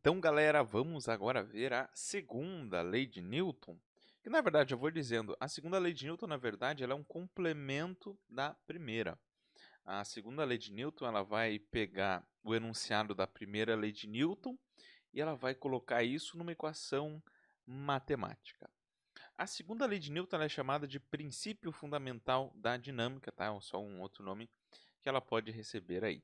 Então, galera, vamos agora ver a segunda lei de Newton. Que na verdade, eu vou dizendo, a segunda lei de Newton, na verdade, ela é um complemento da primeira. A segunda lei de Newton, ela vai pegar o enunciado da primeira lei de Newton e ela vai colocar isso numa equação matemática. A segunda lei de Newton ela é chamada de princípio fundamental da dinâmica, tá? É só um outro nome que ela pode receber aí.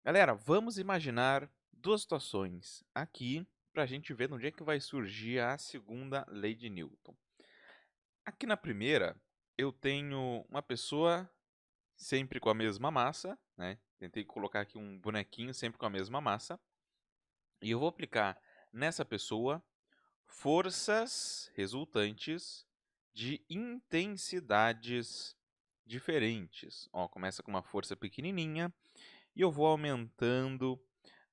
Galera, vamos imaginar duas situações aqui para a gente ver onde é que vai surgir a segunda lei de Newton. Aqui na primeira, eu tenho uma pessoa sempre com a mesma massa, né? Tentei colocar aqui um bonequinho sempre com a mesma massa. E eu vou aplicar nessa pessoa forças resultantes de intensidades diferentes. Ó, começa com uma força pequenininha e eu vou aumentando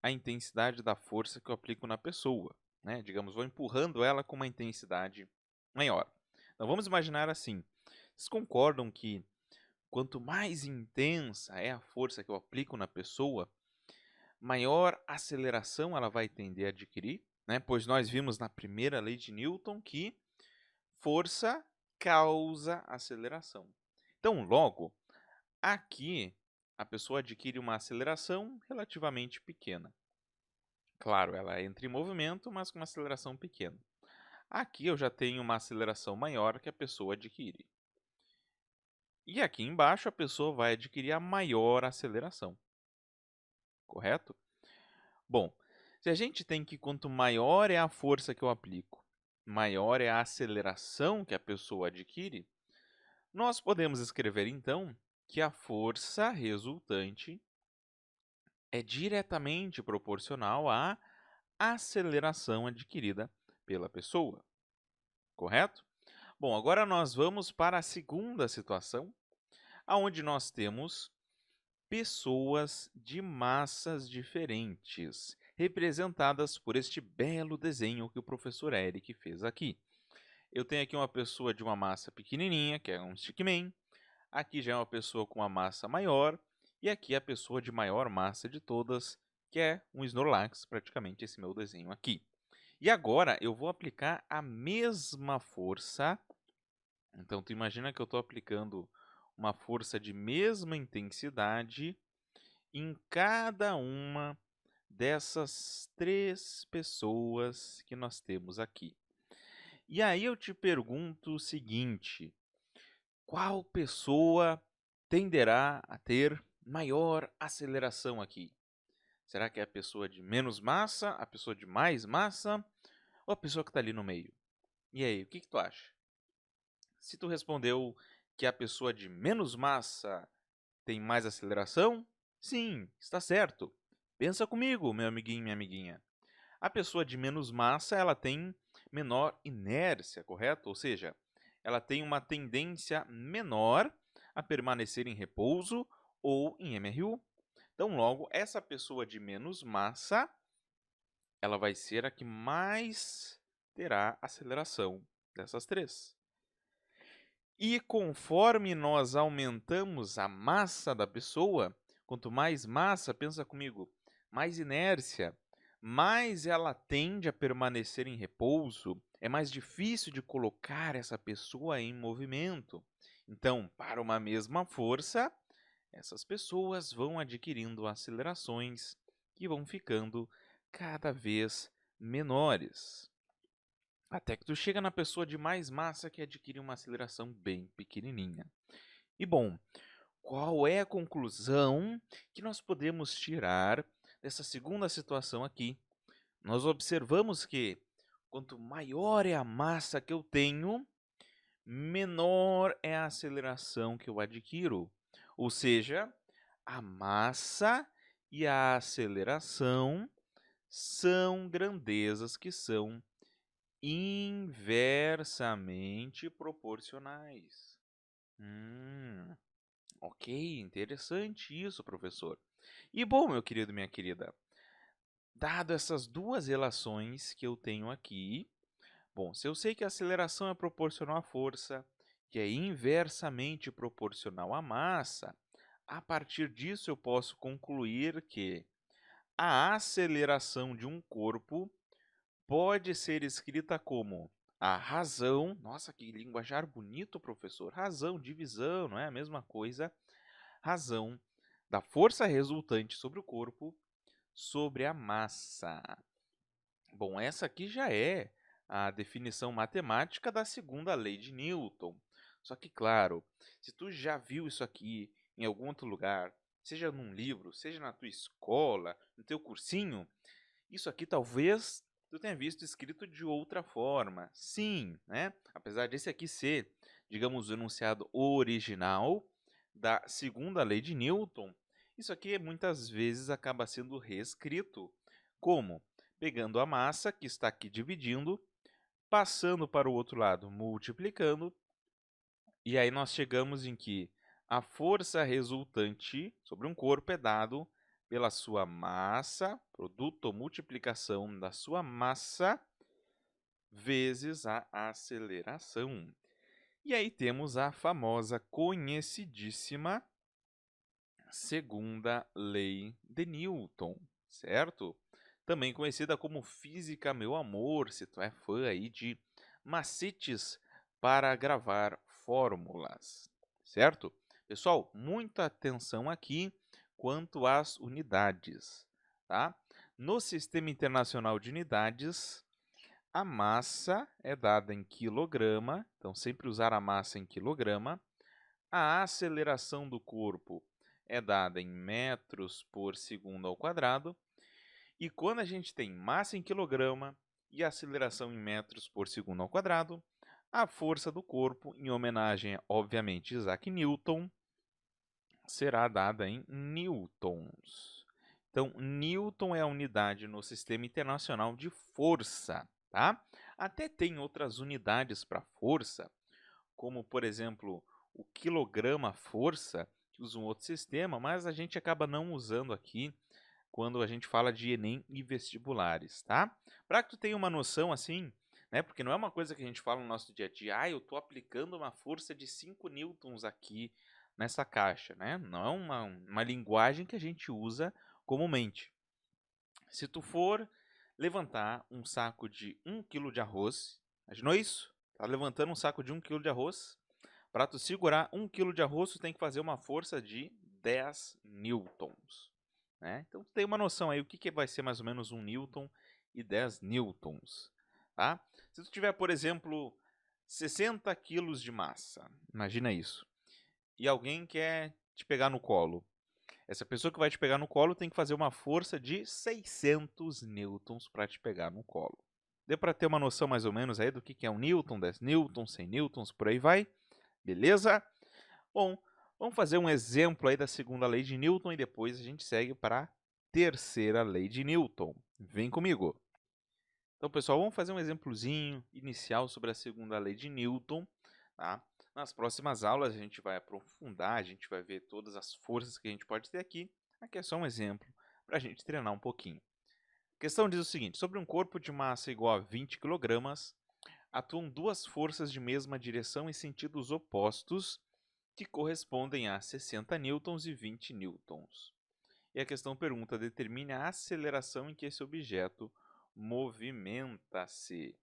a intensidade da força que eu aplico na pessoa, né? Digamos, vou empurrando ela com uma intensidade maior. Então vamos imaginar assim. Vocês concordam que quanto mais intensa é a força que eu aplico na pessoa, maior aceleração ela vai tender a adquirir, né? Pois nós vimos na primeira lei de Newton que força causa aceleração. Então, logo, aqui a pessoa adquire uma aceleração relativamente pequena. Claro, ela entra em movimento, mas com uma aceleração pequena. Aqui eu já tenho uma aceleração maior que a pessoa adquire. E aqui embaixo a pessoa vai adquirir a maior aceleração. Correto? Bom, se a gente tem que quanto maior é a força que eu aplico, maior é a aceleração que a pessoa adquire, nós podemos escrever então que a força resultante é diretamente proporcional à aceleração adquirida pela pessoa. Correto? Bom, agora nós vamos para a segunda situação, onde nós temos pessoas de massas diferentes, representadas por este belo desenho que o professor Eric fez aqui. Eu tenho aqui uma pessoa de uma massa pequenininha, que é um stickman, aqui já é uma pessoa com uma massa maior, e aqui a pessoa de maior massa de todas, que é um Snorlax, praticamente esse meu desenho aqui. E agora eu vou aplicar a mesma força. Então, tu imagina que eu estou aplicando uma força de mesma intensidade em cada uma dessas três pessoas que nós temos aqui. E aí eu te pergunto o seguinte: qual pessoa tenderá a ter maior aceleração aqui? Será que é a pessoa de menos massa, a pessoa de mais massa ou a pessoa que está ali no meio? E aí, o que tu acha? Se tu respondeu que a pessoa de menos massa tem mais aceleração, sim, está certo. Pensa comigo, meu amiguinho, minha amiguinha. A pessoa de menos massa, ela tem menor inércia, correto? Ou seja, ela tem uma tendência menor a permanecer em repouso ou em MRU. Então, logo, essa pessoa de menos massa, ela vai ser a que mais terá aceleração dessas três. E conforme nós aumentamos a massa da pessoa, quanto mais massa, pensa comigo, mais inércia, mais ela tende a permanecer em repouso, é mais difícil de colocar essa pessoa em movimento. Então, para uma mesma força, essas pessoas vão adquirindo acelerações que vão ficando cada vez menores. Até que tu chega na pessoa de mais massa que adquire uma aceleração bem pequenininha. E bom, qual é a conclusão que nós podemos tirar dessa segunda situação aqui? Nós observamos que quanto maior é a massa que eu tenho, menor é a aceleração que eu adquiro. Ou seja, a massa e a aceleração são grandezas que são inversamente proporcionais. Ok, interessante isso, professor. E bom, meu querido, minha querida, dado essas duas relações que eu tenho aqui, bom, se eu sei que a aceleração é proporcional à força, que é inversamente proporcional à massa, a partir disso eu posso concluir que a aceleração de um corpo pode ser escrita como a razão, nossa, que linguajar bonito, professor, razão, divisão, não é a mesma coisa, razão da força resultante sobre o corpo sobre a massa. Bom, essa aqui já é a definição matemática da segunda lei de Newton. Só que, claro, se tu já viu isso aqui em algum outro lugar, seja num livro, seja na tua escola, no teu cursinho, isso aqui talvez tu tenha visto escrito de outra forma. Sim, né? Apesar desse aqui ser, digamos, o enunciado original da segunda lei de Newton, isso aqui muitas vezes acaba sendo reescrito como pegando a massa que está aqui dividindo, passando para o outro lado multiplicando, e aí nós chegamos em que a força resultante sobre um corpo é dado pela sua massa, produto ou multiplicação da sua massa, vezes a aceleração. E aí temos a famosa, conhecidíssima segunda lei de Newton, certo? Também conhecida como física, meu amor, se tu é fã aí de macetes para gravar fórmulas, certo? Pessoal, muita atenção aqui quanto às unidades, tá? No Sistema Internacional de Unidades, a massa é dada em quilograma, então sempre usar a massa em quilograma. A aceleração do corpo é dada em metros por segundo ao quadrado. E quando a gente tem massa em quilograma e aceleração em metros por segundo ao quadrado, a força do corpo, em homenagem, obviamente, a Isaac Newton, será dada em newtons. Então, newton é a unidade no Sistema Internacional de Força, tá? Até tem outras unidades para força, como, por exemplo, o quilograma-força, que usa um outro sistema, mas a gente acaba não usando aqui quando a gente fala de Enem e vestibulares, tá? Para que tu tenha uma noção assim, né? Porque não é uma coisa que a gente fala no nosso dia a dia, eu estou aplicando uma força de 5 newtons aqui nessa caixa, né? Não é uma linguagem que a gente usa comumente. Se tu for levantar um saco de 1 kg de arroz, imaginou isso? Tá levantando um saco de 1 kg de arroz, para tu segurar 1 kg de arroz, tu tem que fazer uma força de 10 newtons. Né? Então, tu tem uma noção aí, o que vai ser mais ou menos 1 newton e 10 newtons. Tá? Se tu tiver, por exemplo, 60 quilos de massa, imagina isso, e alguém quer te pegar no colo. Essa pessoa que vai te pegar no colo tem que fazer uma força de 600 newtons para te pegar no colo. Deu para ter uma noção mais ou menos aí do que é 1 newton, 10 newtons, 100 newtons, por aí vai? Beleza? Bom, vamos fazer um exemplo aí da segunda lei de Newton e depois a gente segue para a terceira lei de Newton. Vem comigo. Então, pessoal, vamos fazer um exemplozinho inicial sobre a segunda lei de Newton, tá? Nas próximas aulas a gente vai aprofundar, a gente vai ver todas as forças que a gente pode ter aqui. Aqui é só um exemplo para a gente treinar um pouquinho. A questão diz o seguinte: sobre um corpo de massa igual a 20 kg, atuam duas forças de mesma direção em sentidos opostos que correspondem a 60 newtons e 20 newtons. E a questão pergunta: determine a aceleração em que esse objeto movimenta-se.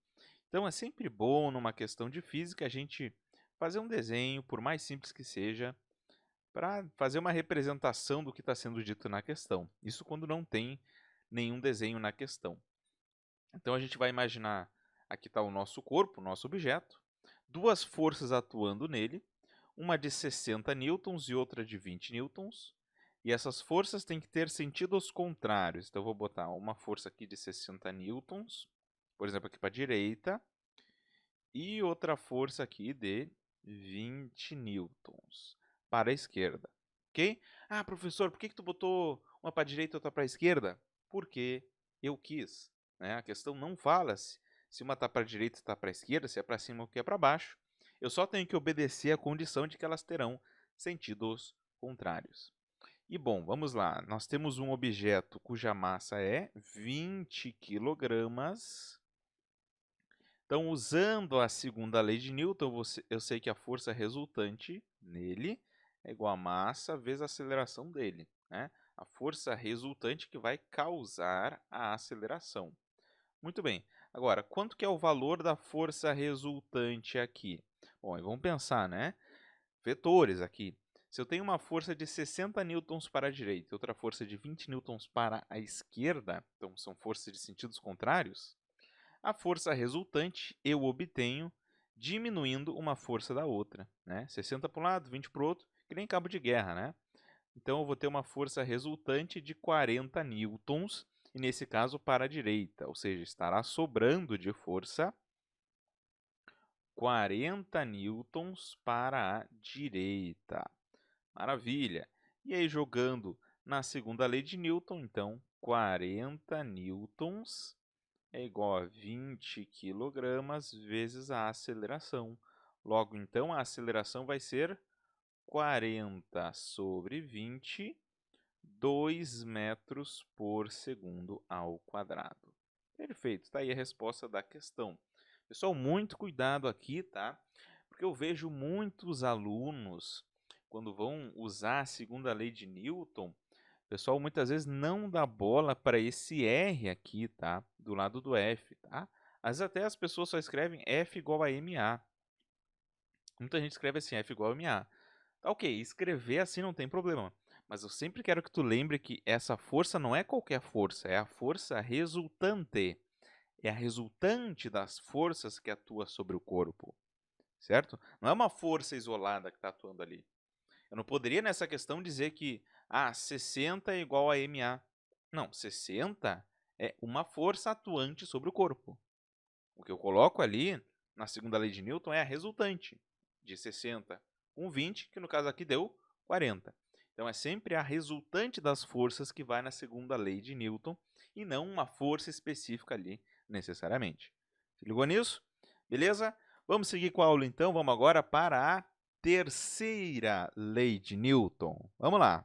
Então é sempre bom numa questão de física a gente fazer um desenho, por mais simples que seja, para fazer uma representação do que está sendo dito na questão. Isso quando não tem nenhum desenho na questão. Então a gente vai imaginar, aqui está o nosso corpo, o nosso objeto, duas forças atuando nele, uma de 60 newtons e outra de 20 newtons, e essas forças têm que ter sentidos contrários. Então eu vou botar uma força aqui de 60 newtons, por exemplo, aqui para a direita, e outra força aqui de 20 newtons para a esquerda, ok? Ah, professor, por que tu botou uma para a direita e outra para a esquerda? Porque eu quis, né? A questão não fala se uma está para a direita e está para a esquerda, se é para cima ou que é para baixo. Eu só tenho que obedecer à condição de que elas terão sentidos contrários. E bom, vamos lá. Nós temos um objeto cuja massa é 20 quilogramas. Então, usando a segunda lei de Newton, eu sei que a força resultante nele é igual a massa vezes a aceleração dele. Né? A força resultante que vai causar a aceleração. Muito bem. Agora, quanto que é o valor da força resultante aqui? Bom, vamos pensar, né? Vetores aqui. Se eu tenho uma força de 60 newtons para a direita e outra força de 20 newtons para a esquerda, então são forças de sentidos contrários, a força resultante eu obtenho diminuindo uma força da outra, né? 60 para um lado, 20 para o outro, que nem cabo de guerra, né? Então eu vou ter uma força resultante de 40 newtons, e nesse caso para a direita, ou seja, estará sobrando de força 40 newtons para a direita. Maravilha! E aí, jogando na segunda lei de Newton, então, 40 newtons é igual a 20 quilogramas vezes a aceleração. Logo, então, a aceleração vai ser 40 sobre 20, 2 metros por segundo ao quadrado. Perfeito, está aí a resposta da questão. Pessoal, muito cuidado aqui, tá? Porque eu vejo muitos alunos, quando vão usar a segunda lei de Newton, o pessoal muitas vezes não dá bola para esse R aqui, tá? Do lado do F, tá? Às vezes até as pessoas só escrevem F igual a MA. Muita gente escreve assim, F igual a MA. Tá ok, escrever assim não tem problema. Mas eu sempre quero que tu lembre que essa força não é qualquer força, é a força resultante. É a resultante das forças que atua sobre o corpo, certo? Não é uma força isolada que está atuando ali. Eu não poderia nessa questão dizer que 60 é igual a MA. Não, 60 é uma força atuante sobre o corpo. O que eu coloco ali na segunda lei de Newton é a resultante de 60 com 20, que no caso aqui deu 40. Então é sempre a resultante das forças que vai na segunda lei de Newton e não uma força específica ali necessariamente. Se ligou nisso? Beleza? Vamos seguir com a aula então. Vamos agora para a terceira lei de Newton. Vamos lá!